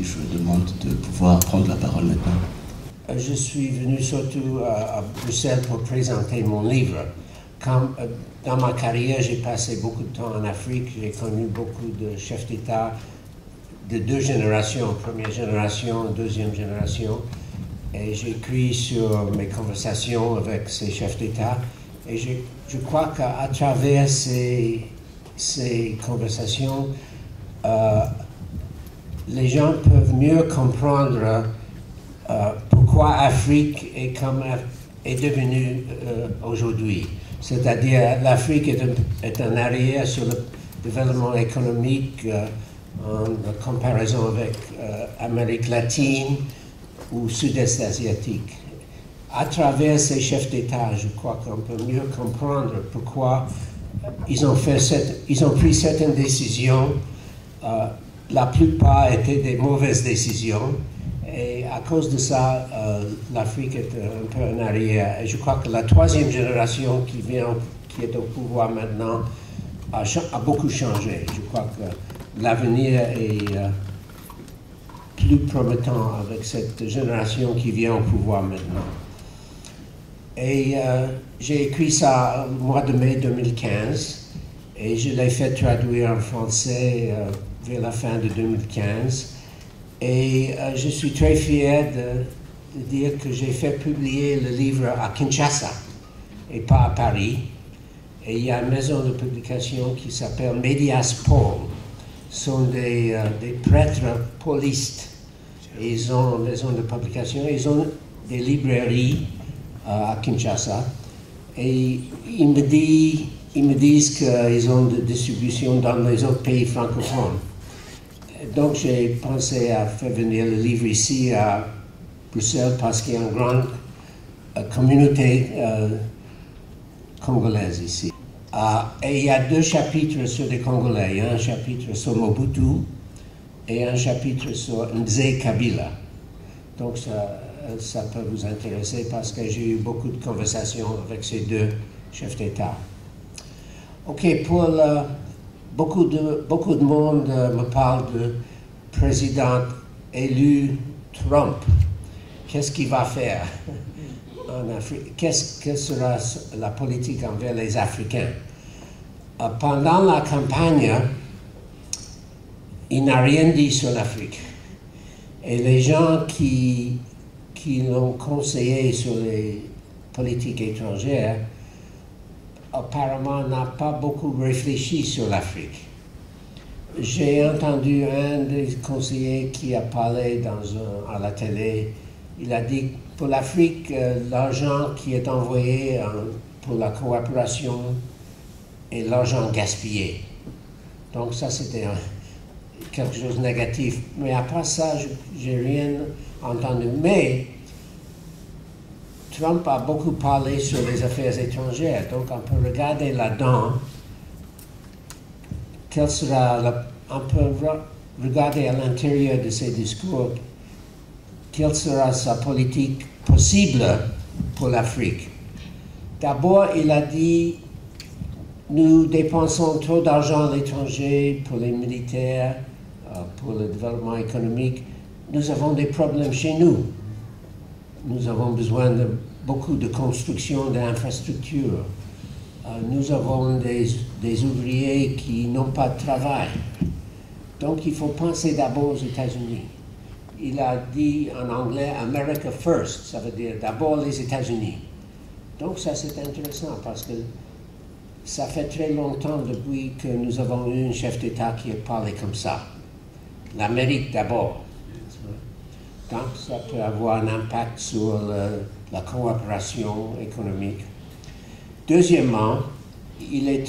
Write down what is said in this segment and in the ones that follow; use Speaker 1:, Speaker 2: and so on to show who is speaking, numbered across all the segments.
Speaker 1: je demande de pouvoir prendre la parole maintenant.
Speaker 2: Je suis venu surtout à Bruxelles pour présenter mon livre. Dans ma carrière, j'ai passé beaucoup de temps en Afrique. J'ai connu beaucoup de chefs d'État de deux générations, première génération, deuxième génération. Et j'ai écrit sur mes conversations avec ces chefs d'État. Et je crois qu'à travers ces conversations, les gens peuvent mieux comprendre pourquoi l'Afrique est comme est devenue aujourd'hui. C'est-à-dire l'Afrique est en arrière sur le développement économique en comparaison avec l'Amérique latine ou sud-est asiatique. À travers ces chefs d'État, je crois qu'on peut mieux comprendre pourquoi ils ont pris certaines décisions. La plupart étaient des mauvaises décisions. Et à cause de ça, l'Afrique est un peu en arrière. Et je crois que la troisième génération qui est au pouvoir maintenant, a beaucoup changé. Je crois que l'avenir est plus promettant avec cette génération qui vient au pouvoir maintenant. Et j'ai écrit ça au mois de mai 2015 et je l'ai fait traduire en français vers la fin de 2015. Et je suis très fier de dire que j'ai fait publier le livre à Kinshasa et pas à Paris. Et il y a une maison de publication qui s'appelle Medias Paul. Ce sont des prêtres paulistes. Et ils ont une maison de publication, ils ont des librairies à Kinshasa. Et ils me disent qu'ils ont de distribution dans les autres pays francophones. Donc j'ai pensé à faire venir le livre ici à Bruxelles parce qu'il y a une grande communauté congolaise ici. Et il y a deux chapitres sur les Congolais, un chapitre sur Mobutu et un chapitre sur Nzé Kabila. Donc ça peut vous intéresser parce que j'ai eu beaucoup de conversations avec ces deux chefs d'État. Ok, beaucoup de monde me parle de président élu Trump. Qu'est-ce qu'il va faire en Afrique? Quelle sera la politique envers les Africains? Pendant la campagne, il n'a rien dit sur l'Afrique. Et les gens qui l'ont conseillé sur les politiques étrangères, apparemment n'a pas beaucoup réfléchi sur l'Afrique. J'ai entendu un des conseillers qui a parlé à la télé. Il a dit pour l'Afrique, l'argent qui est envoyé pour la coopération est l'argent gaspillé. Donc ça c'était quelque chose de négatif. Mais après ça, j'ai rien entendu. Mais Trump a beaucoup parlé sur les affaires étrangères, donc on peut regarder là-dedans on peut regarder à l'intérieur de ses discours quelle sera sa politique possible pour l'Afrique. D'abord, il a dit nous dépensons trop d'argent à l'étranger pour les militaires, pour le développement économique. Nous avons des problèmes chez nous. Nous avons besoin de beaucoup de construction d'infrastructures. Nous avons des ouvriers qui n'ont pas de travail. Donc il faut penser d'abord aux États-Unis. Il a dit en anglais « America first », ça veut dire d'abord les États-Unis. Donc ça c'est intéressant parce que ça fait très longtemps depuis que nous avons eu un chef d'État qui a parlé comme ça. L'Amérique d'abord. Donc ça peut avoir un impact sur la coopération économique. Deuxièmement, il est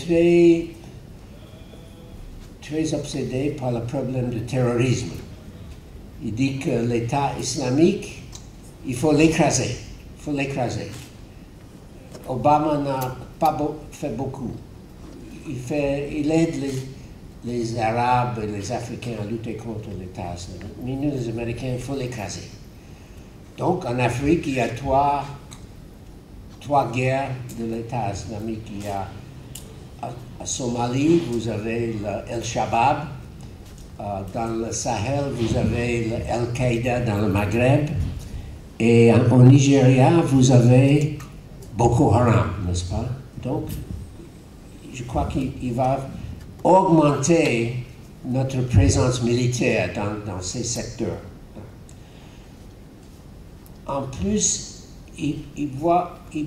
Speaker 2: très obsédé par le problème du terrorisme. Il dit que l'État islamique, il faut l'écraser. Il faut l'écraser. Obama n'a pas fait beaucoup. Il aide les Arabes et les Africains à lutter contre l'État islamique. Mais nous, les Américains, il faut l'écraser. Donc, en Afrique, il y a trois guerres de l'État islamique. Il y a à Somalie, vous avez El Shabab. Dans le Sahel, vous avez Al-Qaïda dans le Maghreb. Et au Nigeria, vous avez Boko Haram, n'est-ce pas? Donc, je crois qu'il va augmenter notre présence militaire dans ces secteurs. En plus, il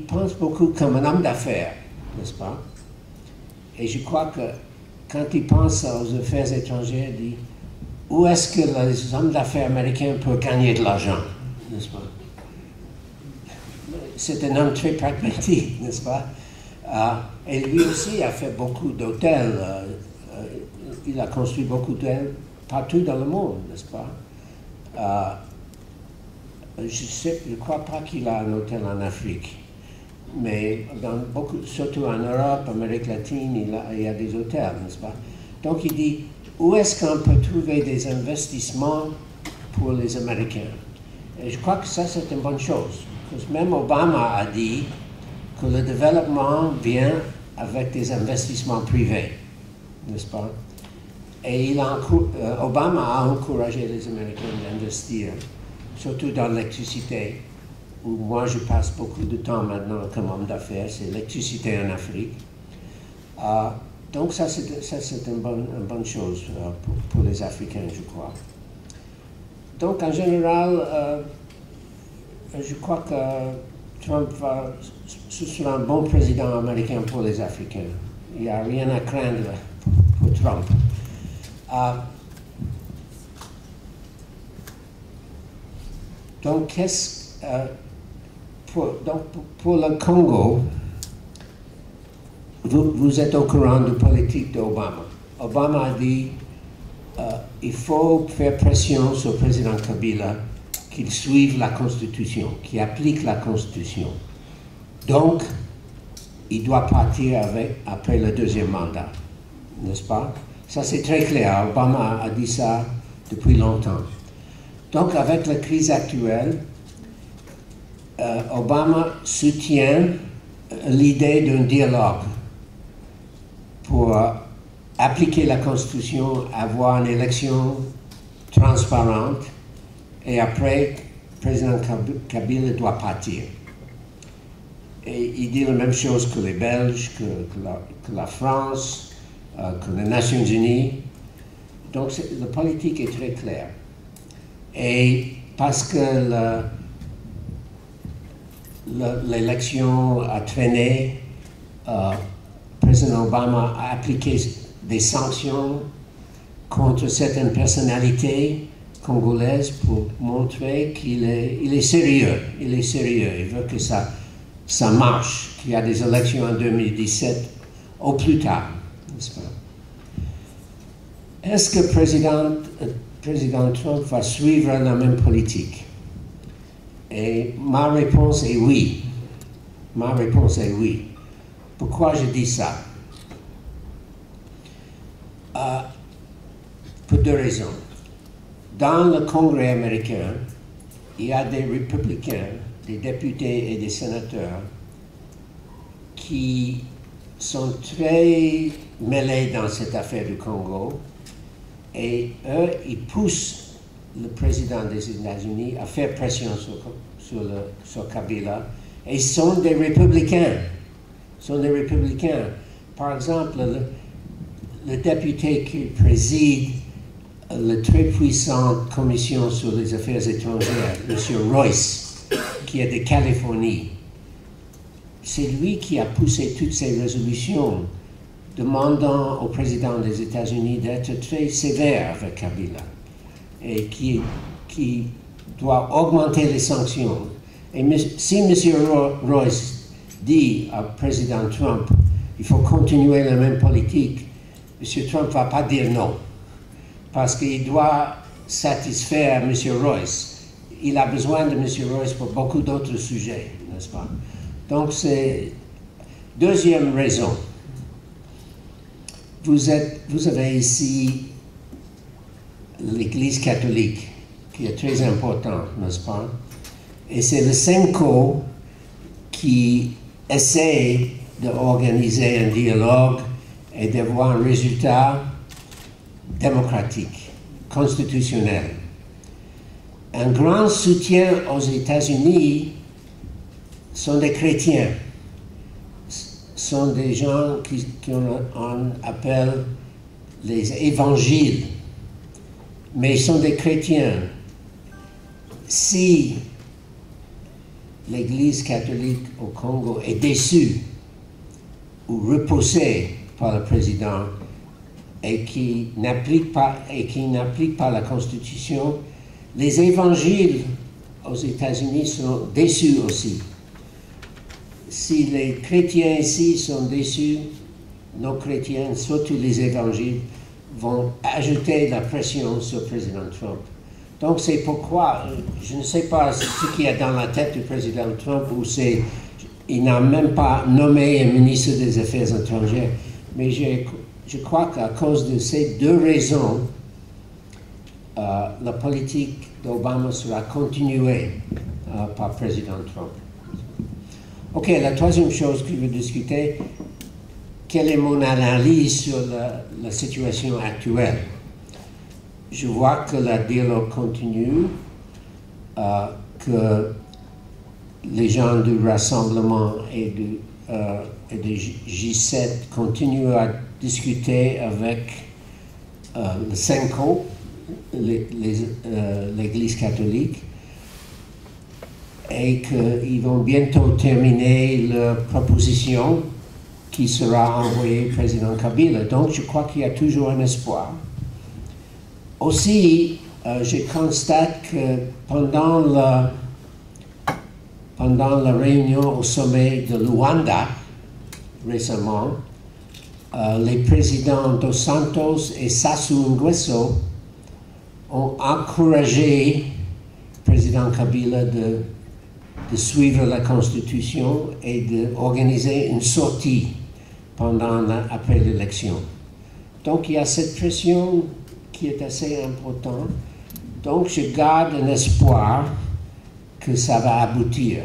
Speaker 2: pense beaucoup comme un homme d'affaires, n'est-ce pas? Et je crois que quand il pense aux affaires étrangères, il dit où est-ce que les hommes d'affaires américains peuvent gagner de l'argent, n'est-ce pas? C'est un homme très pragmatique, n'est-ce pas? Et lui aussi a fait beaucoup d'hôtels. Il a construit beaucoup d'hôtels partout dans le monde, n'est-ce pas? Je ne crois pas qu'il a un hôtel en Afrique, mais surtout en Europe, Amérique latine, il y a des hôtels, n'est-ce pas? Donc il dit, où est-ce qu'on peut trouver des investissements pour les Américains? Et je crois que ça, c'est une bonne chose. Parce que même Obama a dit que le développement vient avec des investissements privés, n'est-ce pas? Et Obama a encouragé les Américains d'investir, surtout dans l'électricité, où moi je passe beaucoup de temps maintenant comme homme d'affaires, c'est l'électricité en Afrique. Donc ça c'est une bonne chose pour les Africains, je crois. Donc en général, je crois que Trump ce sera un bon président américain pour les Africains. Il n'y a rien à craindre pour Trump. Donc, pour le Congo, vous êtes au courant de la politique d'Obama. Obama a dit il faut faire pression sur le président Kabila qu'il suive la Constitution, qu'il applique la Constitution. Donc, il doit partir après le deuxième mandat, n'est-ce pas? Ça, c'est très clair. Obama a dit ça depuis longtemps. Donc, avec la crise actuelle, Obama soutient l'idée d'un dialogue pour appliquer la Constitution, avoir une élection transparente, et après, le président Kabila doit partir. Et il dit la même chose que les Belges, que la France, que les Nations Unies. Donc, la politique est très claire. Et parce que l'élection a traîné, le président Obama a appliqué des sanctions contre certaines personnalités congolaises pour montrer qu'il est sérieux. Il est sérieux. Il veut que ça marche, qu'il y a des élections en 2017 au plus tard, n'est-ce pas? Est-ce que le président Trump va suivre la même politique? Et ma réponse est oui. Ma réponse est oui. Pourquoi je dis ça? Pour deux raisons. Dans le Congrès américain, il y a des républicains, des députés et des sénateurs qui sont très mêlés dans cette affaire du Congo, et eux, ils poussent le président des États-Unis à faire pression sur Kabila, et sont des républicains. Par exemple, le député qui préside la très puissante commission sur les affaires étrangères, M. Royce, qui est de Californie, c'est lui qui a poussé toutes ces résolutions demandant au président des États-Unis d'être très sévère avec Kabila et qui doit augmenter les sanctions. Et si M. Royce dit au président Trump il faut continuer la même politique, M. Trump ne va pas dire non, parce qu'il doit satisfaire M. Royce. Il a besoin de M. Royce pour beaucoup d'autres sujets, n'est-ce pas? Donc, c'est deuxième raison. Vous avez ici l'Église catholique, qui est très importante, n'est-ce pas? Et c'est le Senko qui essaie d'organiser un dialogue et d'avoir un résultat démocratique. constitutionnelle. Un grand soutien aux États-Unis sont des chrétiens, sont des gens qu'on appelle les évangiles, mais ils sont des chrétiens. Si l'Église catholique au Congo est déçue ou repoussée par le président et qui n'applique pas la Constitution, les évangiles aux États-Unis sont déçus aussi. Si les chrétiens ici sont déçus, nos chrétiens, surtout les évangiles, vont ajouter la pression sur le président Trump. Donc c'est pourquoi, je ne sais pas ce qu'il y a dans la tête du président Trump, ou il n'a même pas nommé un ministre des Affaires étrangères, mais je crois qu'à cause de ces deux raisons, la politique d'Obama sera continuée par le président Trump. Ok, la troisième chose que je veux discuter, quelle est mon analyse sur la situation actuelle? Je vois que le dialogue continue, que les gens du Rassemblement et du G7 continuent à discuter avec le Senko, l'Église catholique, et qu'ils vont bientôt terminer leur proposition qui sera envoyée au président Kabila. Donc je crois qu'il y a toujours un espoir. Aussi, je constate que pendant la réunion au sommet de Luanda récemment, les présidents Dos Santos et Sassou Nguesso ont encouragé le président Kabila de suivre la Constitution et d'organiser une sortie après l'élection. Donc il y a cette pression qui est assez importante. Donc je garde un espoir que ça va aboutir.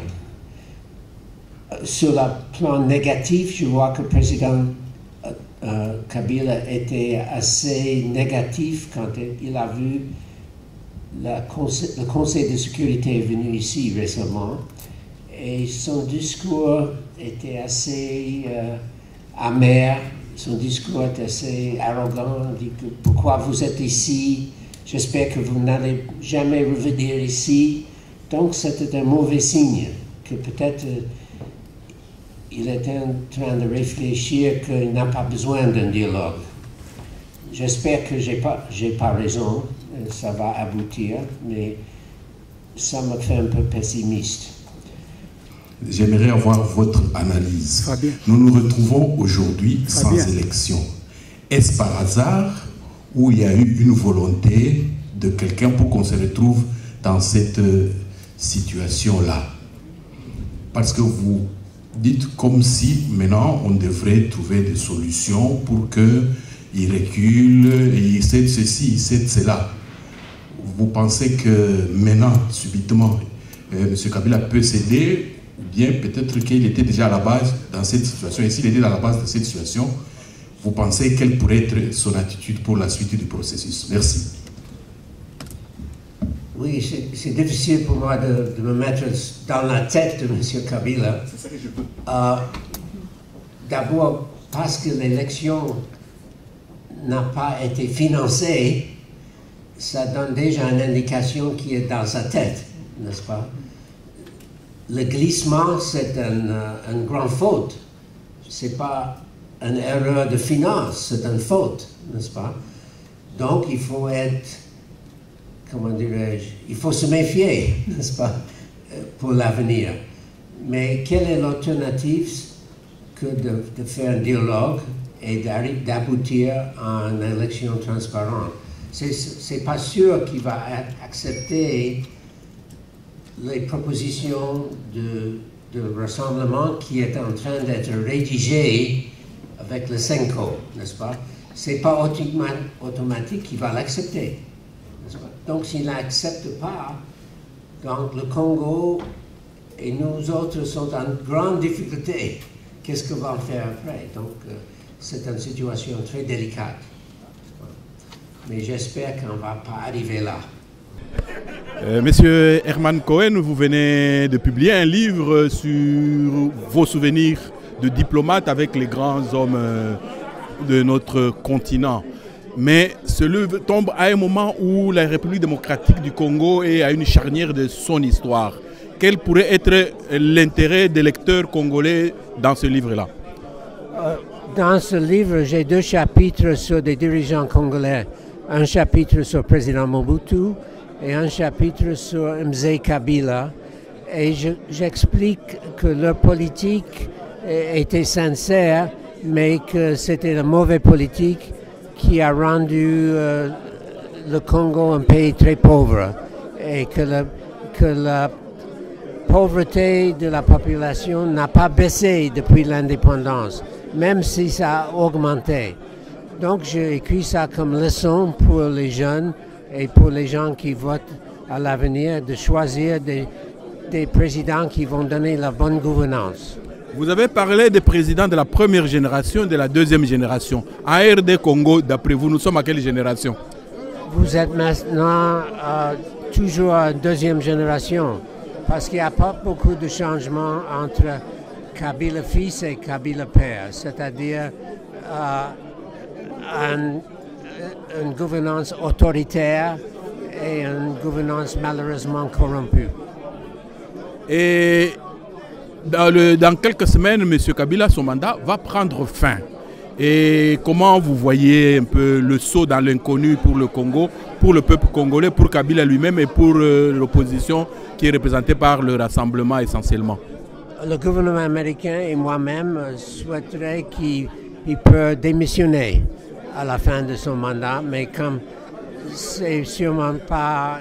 Speaker 2: Sur le plan négatif, je vois que le président Kabila était assez négatif quand il a vu le Conseil de sécurité est venu ici récemment, et son discours était assez amer, son discours était assez arrogant. Il dit que pourquoi vous êtes ici, j'espère que vous n'allez jamais revenir ici. Donc c'était un mauvais signe, que peut-être il était en train de réfléchir qu'il n'a pas besoin d'un dialogue. J'espère que j'ai pas raison, ça va aboutir, mais ça me fait un peu pessimiste.
Speaker 3: J'aimerais avoir votre analyse.
Speaker 4: Fabien.
Speaker 3: Nous nous retrouvons aujourd'hui sans élection. Est-ce par hasard ou il y a eu une volonté de quelqu'un pour qu'on se retrouve dans cette situation-là? Parce que vous dites comme si maintenant on devrait trouver des solutions pour qu'il recule, il cède ceci, il cède cela. Vous pensez que maintenant, subitement, M. Kabila peut céder, ou bien peut-être qu'il était déjà à la base dans cette situation, et s'il était à la base de cette situation, vous pensez quelle pourrait être son attitude pour la suite du processus? Merci.
Speaker 2: Oui, c'est difficile pour moi de me mettre dans la tête de M. Kabila.
Speaker 3: C'est ça que je peux.
Speaker 2: D'abord, parce que l'élection n'a pas été financée, ça donne déjà une indication qui est dans sa tête, n'est-ce pas? Le glissement, c'est une grande faute. Ce n'est pas une erreur de finance, c'est une faute, n'est-ce pas? Donc, il faut être, comment dirais-je, il faut se méfier, n'est-ce pas, pour l'avenir. Mais quelle est l'alternative que de faire un dialogue et d'aboutir à une élection transparente? C'est pas sûr qu'il va accepter les propositions de rassemblement qui est en train d'être rédigées avec le Senko, n'est-ce pas? C'est pas automatique qu'il va l'accepter. Donc s'il n'accepte pas, donc le Congo et nous autres sont en grande difficulté. Qu'est-ce qu'on va faire après? Donc c'est une situation très délicate. mais j'espère qu'on ne va pas arriver là.
Speaker 4: Monsieur Herman Cohen, vous venez de publier un livre sur vos souvenirs de diplomate avec les grands hommes de notre continent. Mais ce livre tombe à un moment où la République démocratique du Congo est à une charnière de son histoire. Quel pourrait être l'intérêt des lecteurs congolais dans ce livre-là?
Speaker 2: Dans ce livre, j'ai 2 chapitres sur des dirigeants congolais. Un chapitre sur le président Mobutu et un chapitre sur Mzee Kabila. Et j'explique que leur politique était sincère, mais que c'était la mauvaise politique qui a rendu le Congo un pays très pauvre et que la pauvreté de la population n'a pas baissé depuis l'indépendance, même si ça a augmenté. Donc j'ai écrit ça comme leçon pour les jeunes et pour les gens qui votent à l'avenir de choisir des présidents qui vont donner la bonne gouvernance.
Speaker 4: Vous avez parlé des présidents de la première génération et de la deuxième génération. En RD Congo, d'après vous, nous sommes à quelle génération?
Speaker 2: Vous êtes maintenant toujours en deuxième génération, parce qu'il n'y a pas beaucoup de changements entre Kabila fils et Kabila père, c'est-à-dire une gouvernance autoritaire et une gouvernance malheureusement corrompue.
Speaker 4: Et dans quelques semaines, M. Kabila, son mandat va prendre fin. Et comment vous voyez un peu le saut dans l'inconnu pour le Congo, pour le peuple congolais, pour Kabila lui-même et pour l'opposition qui est représentée par le Rassemblement essentiellement?
Speaker 2: Le gouvernement américain et moi-même souhaiteraient qu'il peut démissionner à la fin de son mandat, mais comme c'est sûrement pas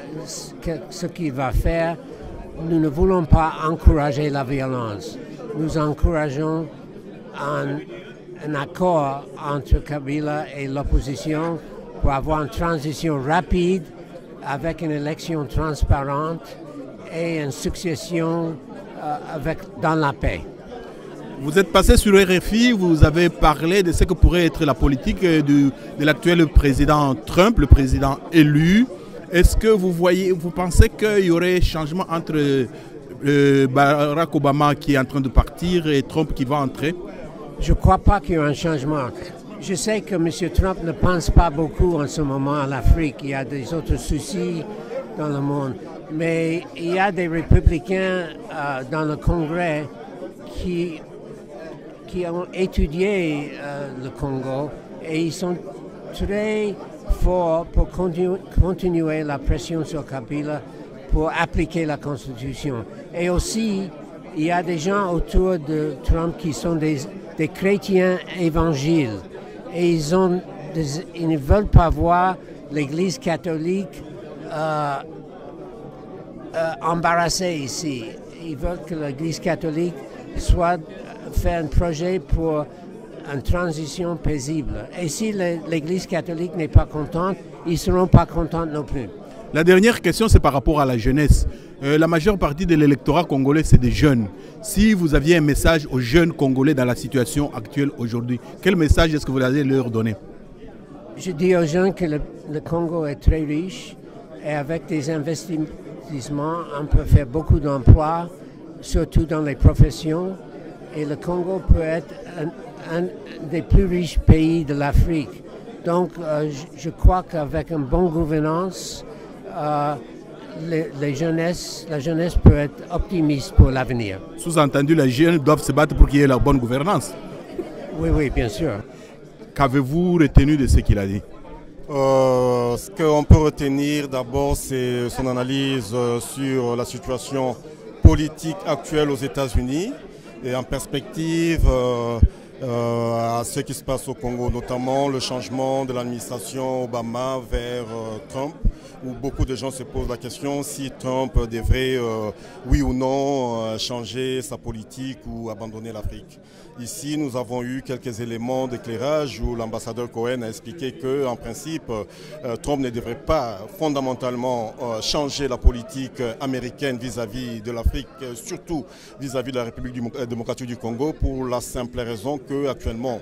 Speaker 2: ce qu'il va faire, nous ne voulons pas encourager la violence. Nous encourageons un accord entre Kabila et l'opposition pour avoir une transition rapide avec une élection transparente et une succession dans la paix.
Speaker 4: Vous êtes passé sur RFI, vous avez parlé de ce que pourrait être la politique de l'actuel président Trump, le président élu. Est-ce que vous pensez qu'il y aurait changement entre Barack Obama qui est en train de partir et Trump qui va entrer?
Speaker 2: Je ne crois pas qu'il y ait un changement. Je sais que M. Trump ne pense pas beaucoup en ce moment à l'Afrique. Il y a des autres soucis dans le monde. Mais il y a des républicains dans le Congrès qui ont étudié le Congo et ils sont très forts pour continuer la pression sur Kabila pour appliquer la Constitution. Et aussi, il y a des gens autour de Trump qui sont des chrétiens évangiles et ils ne veulent pas voir l'Église catholique embarrassée ici. Ils veulent que l'Église catholique faire un projet pour une transition paisible. Et si l'Église catholique n'est pas contente, ils ne seront pas contents non plus.
Speaker 4: La dernière question, c'est par rapport à la jeunesse. La majeure partie de l'électorat congolais, c'est des jeunes. Si vous aviez un message aux jeunes Congolais dans la situation actuelle aujourd'hui, quel message est-ce que vous allez leur donner?
Speaker 2: Je dis aux jeunes que le Congo est très riche et avec des investissements, on peut faire beaucoup d'emplois, surtout dans les professions. Et le Congo peut être un des plus riches pays de l'Afrique. Donc, je crois qu'avec une bonne gouvernance, la jeunesse peut être optimiste pour l'avenir.
Speaker 4: Sous-entendu, les jeunes doivent se battre pour qu'il y ait la bonne gouvernance.
Speaker 2: Oui, bien sûr.
Speaker 4: Qu'avez-vous retenu de ce qu'il a dit?
Speaker 5: Ce qu'on peut retenir d'abord, c'est son analyse sur la situation politique actuelle aux États-Unis et en perspective à ce qui se passe au Congo, notamment le changement de l'administration Obama vers Trump, où beaucoup de gens se posent la question si Trump devrait, oui ou non, changer sa politique ou abandonner l'Afrique. Ici, nous avons eu quelques éléments d'éclairage où l'ambassadeur Cohen a expliqué qu'en principe, Trump ne devrait pas fondamentalement changer la politique américaine vis-à-vis de l'Afrique, surtout vis-à-vis de la République démocratique du Congo, pour la simple raison qu'actuellement,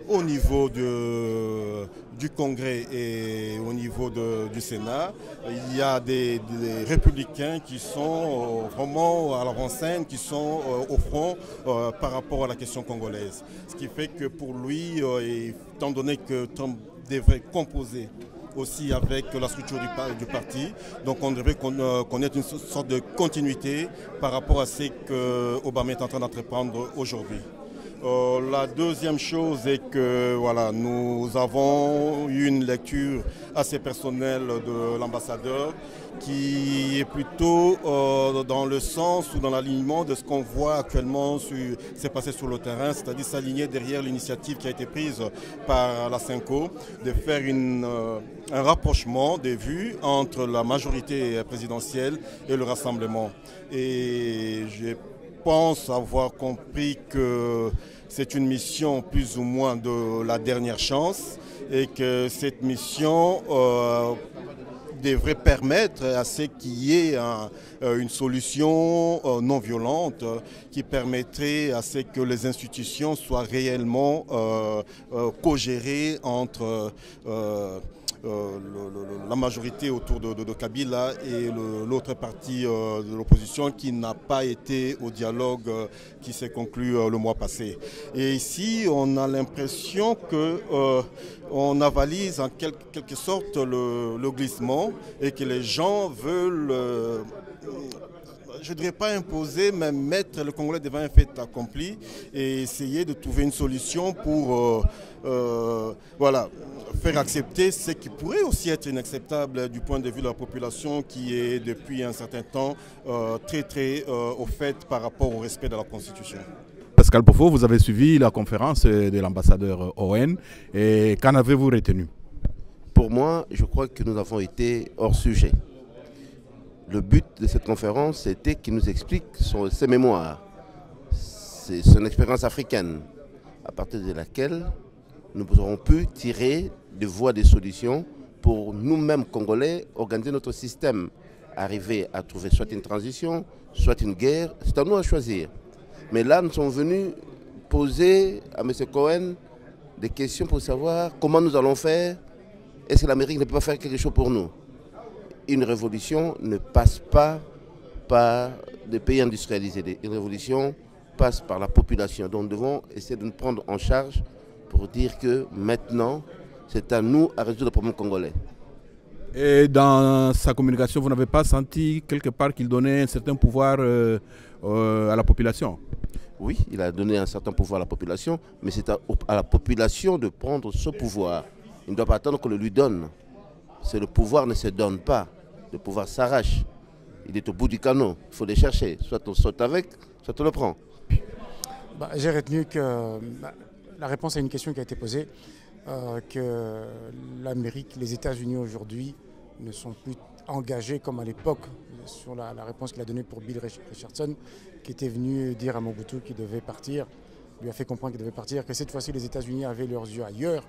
Speaker 5: au niveau du Congrès et au niveau du Sénat, il y a des républicains qui sont vraiment à l'avant-scène, qui sont au front par rapport à la question congolaise. Ce qui fait que pour lui, étant donné que Trump devrait composer aussi avec la structure du parti, donc on devrait connaître une sorte de continuité par rapport à ce que Obama est en train d'entreprendre aujourd'hui. La deuxième chose est que voilà, nous avons eu une lecture assez personnelle de l'ambassadeur qui est plutôt dans le sens ou dans l'alignement de ce qu'on voit actuellement s'est passé sur le terrain, c'est-à-dire s'aligner derrière l'initiative qui a été prise par la CENCO de faire un rapprochement des vues entre la majorité présidentielle et le rassemblement. Et je pense avoir compris que c'est une mission plus ou moins de la dernière chance et que cette mission devrait permettre à ce qu'il y ait une solution non violente qui permettrait à ce que les institutions soient réellement co-gérées entre la majorité autour de Kabila et l'autre parti de l'opposition qui n'a pas été au dialogue qui s'est conclu le mois passé. Et ici, on a l'impression qu'on avalise en quelque sorte le glissement et que les gens veulent, je ne dirais pas imposer, mais mettre le Congolais devant un fait accompli et essayer de trouver une solution pour voilà, faire accepter ce qui pourrait aussi être inacceptable du point de vue de la population qui est depuis un certain temps très au fait par rapport au respect de la Constitution.
Speaker 4: Pascal Bofo, vous avez suivi la conférence de l'ambassadeur ON et qu'en avez-vous retenu?
Speaker 6: Pour moi, je crois que nous avons été hors sujet. Le but de cette conférence, c'était qu'il nous explique ses mémoires, son expérience africaine, à partir de laquelle nous aurons pu tirer des voies de solutions pour nous-mêmes, Congolais, organiser notre système, arriver à trouver soit une transition, soit une guerre. C'est à nous à choisir. Mais là, nous sommes venus poser à M. Cohen des questions pour savoir comment nous allons faire. Est-ce que l'Amérique ne peut pas faire quelque chose pour nous? Une révolution ne passe pas par des pays industrialisés. Une révolution passe par la population. Donc nous devons essayer de nous prendre en charge pour dire que maintenant, c'est à nous à résoudre le problème congolais.
Speaker 4: Et dans sa communication, vous n'avez pas senti quelque part qu'il donnait un certain pouvoir à la population?
Speaker 6: Oui, il a donné un certain pouvoir à la population, mais c'est à la population de prendre ce pouvoir. Il ne doit pas attendre qu'on le lui donne. Le pouvoir ne se donne pas, le pouvoir s'arrache. Il est au bout du canot, il faut le chercher. Soit on saute avec, soit on le prend.
Speaker 7: J'ai retenu que la réponse à une question qui a été posée, que l'Amérique, les États-Unis aujourd'hui ne sont plus engagés comme à l'époque, sur la réponse qu'il a donnée pour Bill Richardson, qui était venu dire à Mobutu qu'il devait partir, lui a fait comprendre qu'il devait partir, que cette fois-ci les États-Unis avaient leurs yeux ailleurs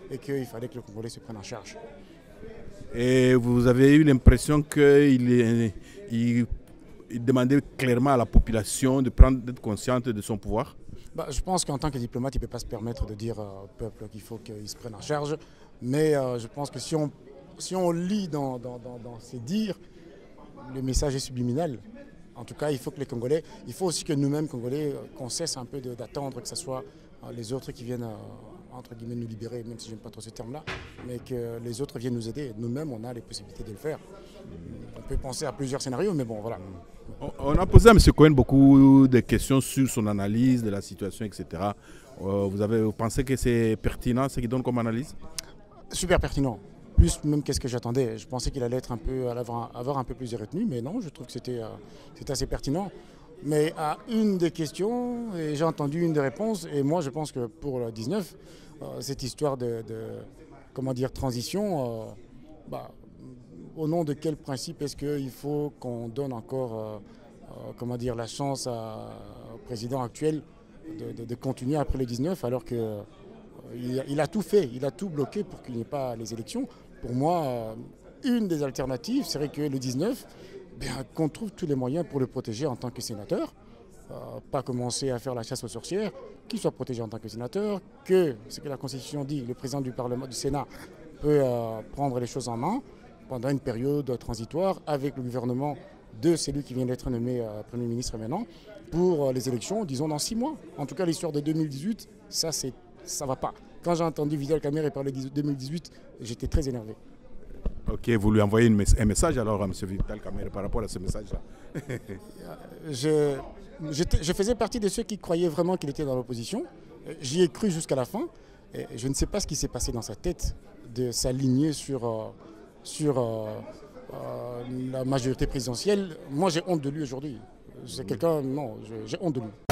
Speaker 7: et qu'il fallait que le Congolais se prenne en charge.
Speaker 4: Et vous avez eu l'impression qu'il demandait clairement à la population d'être consciente de son pouvoir?
Speaker 7: Je pense qu'en tant que diplomate, il ne peut pas se permettre de dire au peuple qu'il faut qu'il se prenne en charge. Mais je pense que si on lit dans ces dires, le message est subliminal. En tout cas, il faut que les Congolais, il faut aussi que nous-mêmes, Congolais, qu'on cesse un peu d'attendre que ce soit les autres qui viennent, entre guillemets, nous libérer, même si je n'aime pas trop ce terme-là, mais que les autres viennent nous aider. Nous-mêmes, on a les possibilités de le faire. On peut penser à plusieurs scénarios, mais bon, voilà.
Speaker 4: On a posé à M. Cohen beaucoup de questions sur son analyse de la situation, etc. Vous pensez que c'est pertinent ce qu'il donne comme analyse?
Speaker 7: Super pertinent. Plus même qu'est-ce que j'attendais. Je pensais qu'il allait être avoir un peu plus de retenue, mais non, je trouve que c'était assez pertinent. Mais à une des questions, et j'ai entendu une des réponses, et moi je pense que pour le 19, cette histoire de comment dire, transition, au nom de quel principe est-ce qu'il faut qu'on donne encore comment dire, la chance au président actuel de continuer après le 19 alors qu'il a tout fait, il a tout bloqué pour qu'il n'y ait pas les élections. Pour moi, une des alternatives serait que le 19, qu'on trouve tous les moyens pour le protéger en tant que sénateur pas commencer à faire la chasse aux sorcières, qu'il soit protégé en tant que sénateur, que ce que la Constitution dit, le président du Parlement, du Sénat peut prendre les choses en main pendant une période transitoire avec le gouvernement de celui qui vient d'être nommé Premier ministre maintenant pour les élections, disons dans 6 mois. En tout cas, l'histoire de 2018, ça ne va pas. Quand j'ai entendu Vital Kamerhe parler de 2018, j'étais très énervé.
Speaker 4: Ok, vous lui envoyez un message alors à M. Vital Kamerhe par rapport à ce message-là.
Speaker 7: Je faisais partie de ceux qui croyaient vraiment qu'il était dans l'opposition. J'y ai cru jusqu'à la fin. Et je ne sais pas ce qui s'est passé dans sa tête de s'aligner sur la majorité présidentielle. Moi, j'ai honte de lui aujourd'hui. C'est quelqu'un, non, j'ai honte de lui.